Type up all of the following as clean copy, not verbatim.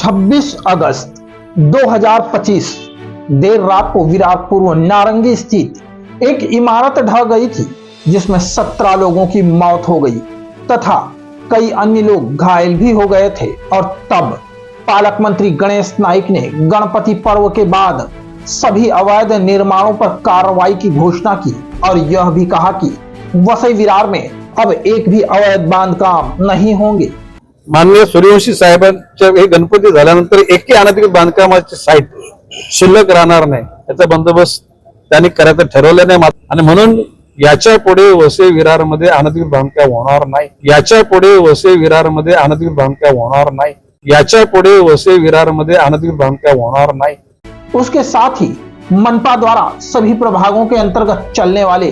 26 अगस्त 2025 देर रात को विरार पूर्व नारंगी स्थित एक इमारत ढह गई थी, जिसमें 17 लोगों की मौत हो गई तथा कई अन्य लोग घायल भी हो गए थे। और तब पालक मंत्री गणेश नाइक ने गणपति पर्व के बाद सभी अवैध निर्माणों पर कार्रवाई की घोषणा की और यह भी कहा कि वसई विरार में अब एक भी अवैध बांधकाम नहीं होंगे। माननीय सूर्यवंशी साहेबांच्या हे गणपती झाल्यानंतर एकही अनधिकृत बांधकामाची साईट शिल्लक राहणार नाही, याचा बंदोबस्त त्यांनी करायचं ठरवलं नाही आणि म्हणून याच्या पुढे वसई विरारमध्ये अनधिकृत बांधकाम होणार नाही। याच्या पुढे वसई विरारमध्ये अनधिकृत बांधकाम होणार नाही। याच्या पुढे वसई विरारमध्ये अनधिकृत बांधकाम होणार नाही। उसके साथ ही मनपा द्वारा सभी प्रभागों के अंतर्गत चलने वाले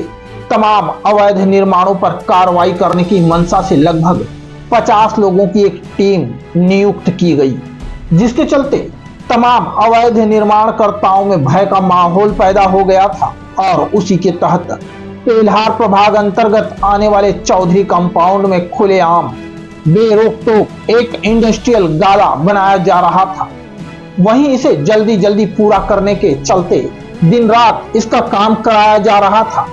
तमाम अवैध निर्माणों पर कार्रवाई करने की मंशा से लगभग 50 लोगों की एक टीम नियुक्त की गई, जिसके चलते तमाम अवैध निर्माणकर्ताओं में भय का माहौल पैदा हो गया था। और उसी के तहत पेल्हार प्रभाग अंतर्गत आने वाले चौधरी कंपाउंड में खुलेआम बेरोक-टोक एक इंडस्ट्रियल गाला बनाया जा रहा था। वहीं इसे जल्दी जल्दी पूरा करने के चलते दिन रात इसका काम कराया जा रहा था।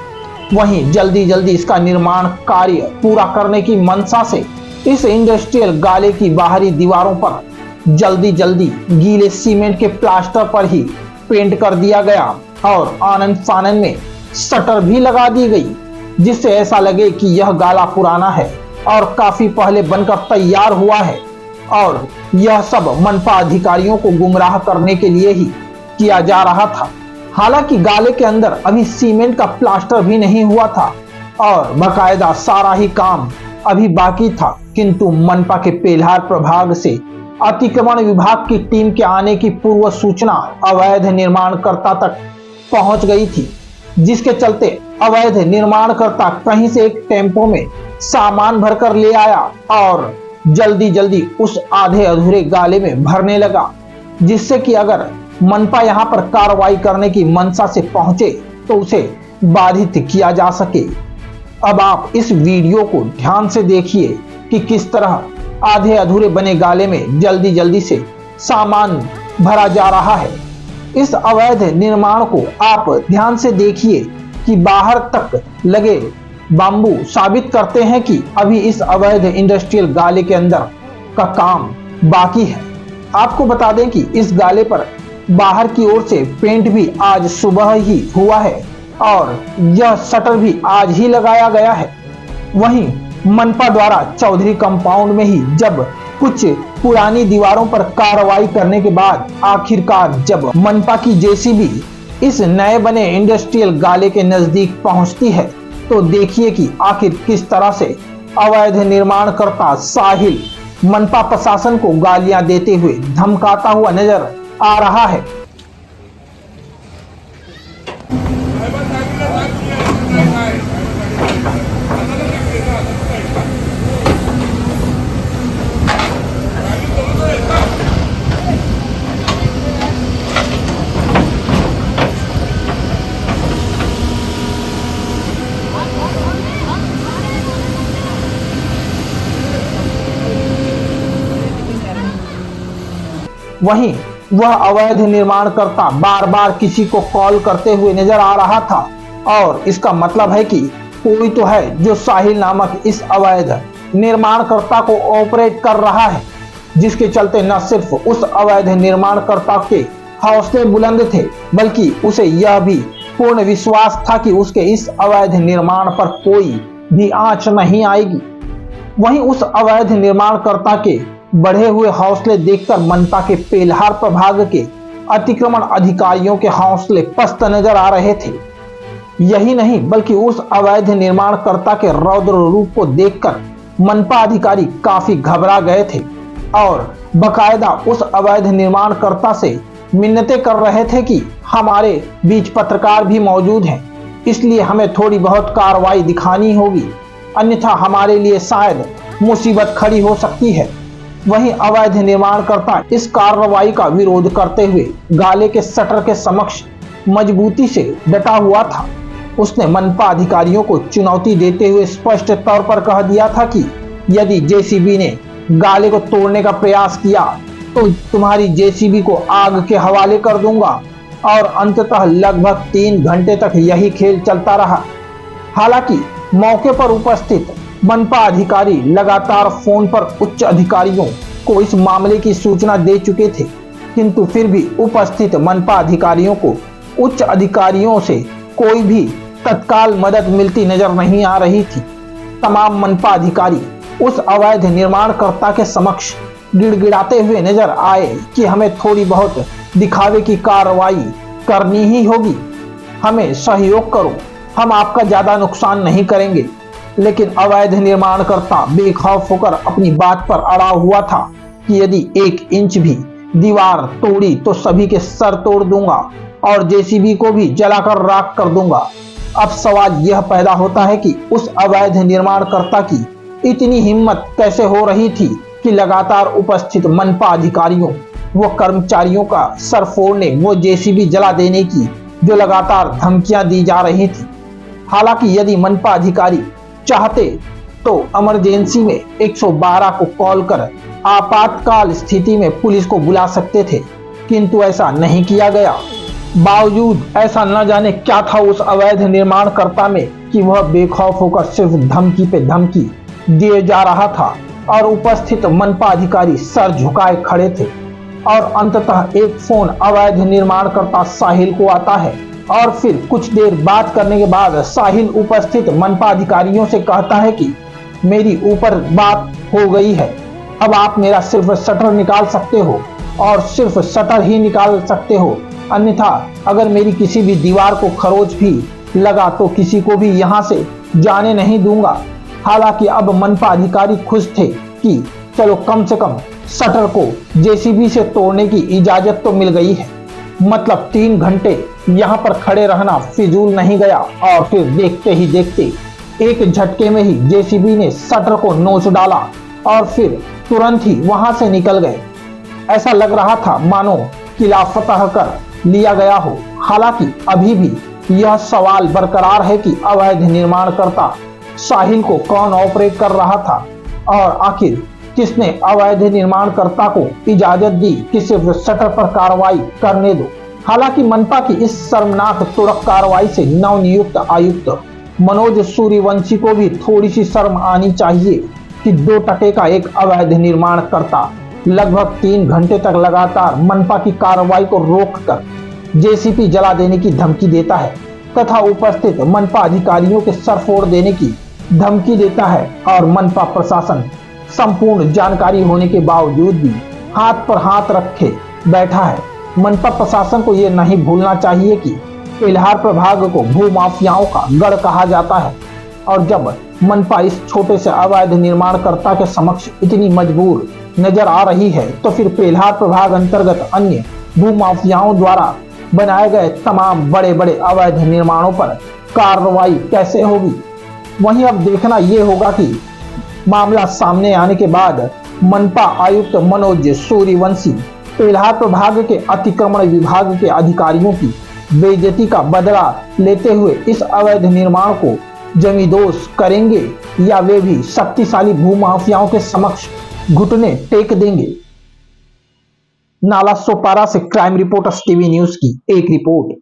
वहीं जल्दी जल्दी इसका निर्माण कार्य पूरा करने की मंशा से इस इंडस्ट्रियल गाले की बाहरी दीवारों पर जल्दी जल्दी गीले सीमेंट के प्लास्टर पर ही पेंट कर दिया गया और आनन फानन में शटर भी लगा दी गई, जिससे ऐसा लगे कि यह गाला पुराना है और काफी पहले बनकर तैयार हुआ है। और यह सब मनपा अधिकारियों को गुमराह करने के लिए ही किया जा रहा था। हालांकि गाले के अंदर अभी सीमेंट का प्लास्टर भी नहीं हुआ था और बकायदा सारा ही काम अभी बाकी था, किंतु मनपा के पेल्हार प्रभाग से अतिक्रमण विभाग की टीम के आने की पूर्व सूचना अवैध निर्माणकर्ता तक पहुंच गई थी, जिसके चलते अवैध निर्माणकर्ता कहीं से एक टेम्पो में सामान भरकर ले आया और जल्दी जल्दी उस आधे अधूरे गाले में भरने लगा, जिससे कि अगर मनपा यहां पर कार्रवाई करने की मंशा से पहुंचे तो उसे बाधित किया जा सके। अब आप इस वीडियो को ध्यान से देखिए कि किस तरह आधे अधूरे बने गाले में जल्दी जल्दी से सामान भरा जा रहा है। इस अवैध निर्माण को आप ध्यान से देखिए कि बाहर तक लगे बांबू साबित करते हैं कि अभी इस अवैध इंडस्ट्रियल गाले के अंदर का काम बाकी है। आपको बता दें कि इस गाले पर बाहर की ओर से पेंट भी आज सुबह ही हुआ है और यह शटर भी आज ही लगाया गया है। वहीं मनपा द्वारा चौधरी कंपाउंड में ही जब कुछ पुरानी दीवारों पर कार्रवाई करने के बाद आखिरकार जब मनपा की जेसीबी इस नए बने इंडस्ट्रियल गाले के नजदीक पहुंचती है, तो देखिए कि आखिर किस तरह से अवैध निर्माणकर्ता साहिल मनपा प्रशासन को गालियां देते हुए धमकाता हुआ नजर आ रहा है। वहीं वह अवैध निर्माणकर्ता बार बार किसी को कॉल करते हुए नजर आ रहा था और इसका मतलब है कि कोई तो है जो साहिल नामक इस अवैध निर्माणकर्ता को ऑपरेट कर रहा है, जिसके चलते न सिर्फ उस अवैध निर्माणकर्ता के हौसले बुलंद थे, बल्कि उसे यह भी पूर्ण विश्वास था कि उसके इस अवैध निर्माण पर कोई भी आंच नहीं आएगी। वहीं उस अवैध निर्माणकर्ता के बढ़े हुए हौसले देखकर मनपा के पेल्हार प्रभाग के अतिक्रमण अधिकारियों के हौसले पस्त नजर आ रहे थे। यही नहीं बल्कि उस अवैध निर्माणकर्ता के रौद्र रूप को देखकर मनपा अधिकारी काफी घबरा गए थे और बकायदा उस अवैध निर्माणकर्ता से मिन्नतें कर रहे थे कि हमारे बीच पत्रकार भी मौजूद हैं, इसलिए हमें थोड़ी बहुत कार्रवाई दिखानी होगी, अन्यथा हमारे लिए शायद मुसीबत खड़ी हो सकती है। वहीं अवैध निर्माणकर्ता इस कार्रवाई का विरोध करते हुए गाले के शटर के समक्ष मजबूती से डटा हुआ था। उसने मनपा अधिकारियों को चुनौती देते हुए स्पष्ट तौर पर कह दिया था कि यदि जेसीबी ने गाले को तोड़ने का प्रयास किया तो तुम्हारी जेसीबी को आग के हवाले कर दूंगा। और अंततः लगभग 3 घंटे तक यही खेल चलता रहा। हालांकि मौके पर उपस्थित मनपा अधिकारी लगातार फोन पर उच्च अधिकारियों को इस मामले की सूचना दे चुके थे, किंतु फिर भी उपस्थित मनपा अधिकारियों को उच्च अधिकारियों से कोई भी तत्काल मदद मिलती नजर नहीं आ रही थी। तमाम मनपा अधिकारी उस अवैध निर्माणकर्ता के समक्ष गिड़गिड़ाते हुए नजर आए कि हमें थोड़ी बहुत दिखावे की कार्रवाई करनी ही होगी, हमें सहयोग करो, हम आपका ज्यादा नुकसान नहीं करेंगे। लेकिन अवैध निर्माणकर्ता बेखौफ होकर अपनी बात पर अड़ा हुआ था कि यदि 1 इंच भी दीवार तोड़ी तो सभी के सर तोड़ दूंगा और जेसीबी को भी जलाकर राख कर दूंगा। अब सवाल यह पैदा होता है कि उस अवैध निर्माणकर्ता की इतनी हिम्मत कैसे हो रही थी कि लगातार उपस्थित मनपा अधिकारियों व कर्मचारियों का सर फोड़ने व जेसीबी जला देने की जो लगातार धमकियां दी जा रही थी। हालांकि यदि मनपा अधिकारी चाहते तो इमरजेंसी में 112 को कॉल कर आपातकाल स्थिति में पुलिस को बुला सकते थे, किंतु ऐसा नहीं किया गया। बावजूद ऐसा न जाने क्या था उस अवैध निर्माणकर्ता में कि वह बेखौफ होकर सिर्फ धमकी पे धमकी दिए जा रहा था और उपस्थित मनपा अधिकारी सर झुकाए खड़े थे। और अंततः एक फोन अवैध निर्माणकर्ता साहिल को आता है और फिर कुछ देर बात करने के बाद साहिल उपस्थित मनपा अधिकारियों से कहता है कि मेरी ऊपर बात हो गई है, अब आप मेरा सिर्फ शटर निकाल सकते हो और सिर्फ शटर ही निकाल सकते हो, अन्यथा अगर मेरी किसी भी दीवार को खरोच भी लगा तो किसी को भी यहाँ से जाने नहीं दूंगा। हालांकि अब मनपा अधिकारी खुश थे कि चलो कम से कम शटर को जेसीबी से तोड़ने की इजाजत तो मिल गई है। मतलब 3 घंटे यहाँ पर खड़े रहना फिजूल नहीं गया और फिर देखते ही देखते एक झटके में ही जेसीबी ने शटर को नोच डाला और फिर तुरंत ही वहां से निकल गए। ऐसा लग रहा था मानो किला फतह कर लिया गया हो। हालांकि अभी भी यह सवाल बरकरार है कि अवैध निर्माणकर्ता साहिल को कौन ऑपरेट कर रहा था और आखिर किसने अवैध निर्माणकर्ता को इजाजत दी कि सिर्फ शटर पर कार्रवाई करने दो। हालांकि मनपा की इस शर्मनाक तुरंत कार्रवाई से नवनियुक्त आयुक्त मनोज सूर्यवंशी को भी थोड़ी सी शर्म आनी चाहिए कि 2 टके का एक अवैध निर्माणकर्ता लगभग 3 घंटे तक लगातार मनपा की कार्रवाई को रोककर जेसीबी जला देने की धमकी देता है तथा उपस्थित मनपा अधिकारियों के सर फोड़ देने की धमकी देता है। और मनपा प्रशासन संपूर्ण जानकारी होने के बावजूद भी हाथ पर हाथ रखे बैठा है। मनपा प्रशासन को यह नहीं भूलना चाहिए कि पेल्हार प्रभाग को भूमाफियाओं का गढ़ कहा जाता है और जब मनपा इस छोटे से अवैध निर्माणकर्ता के समक्ष इतनी मजबूर नजर आ रही है तो फिर पेल्हार प्रभाग अंतर्गत अन्य भूमाफियाओं द्वारा बनाए गए तमाम बड़े बड़े अवैध निर्माणों पर कार्रवाई कैसे होगी। वहीं अब देखना यह होगा कि मामला सामने आने के बाद मनपा आयुक्त मनोज सूर्यवंशी पेल्हार प्रभाग के अतिक्रमण विभाग के अधिकारियों की बेइज्जती का बदला लेते हुए इस अवैध निर्माण को जमींदोज करेंगे या वे भी शक्तिशाली भूमाफियाओं के समक्ष घुटने टेक देंगे। नाला सोपारा से क्राइम रिपोर्टर्स टीवी न्यूज की एक रिपोर्ट।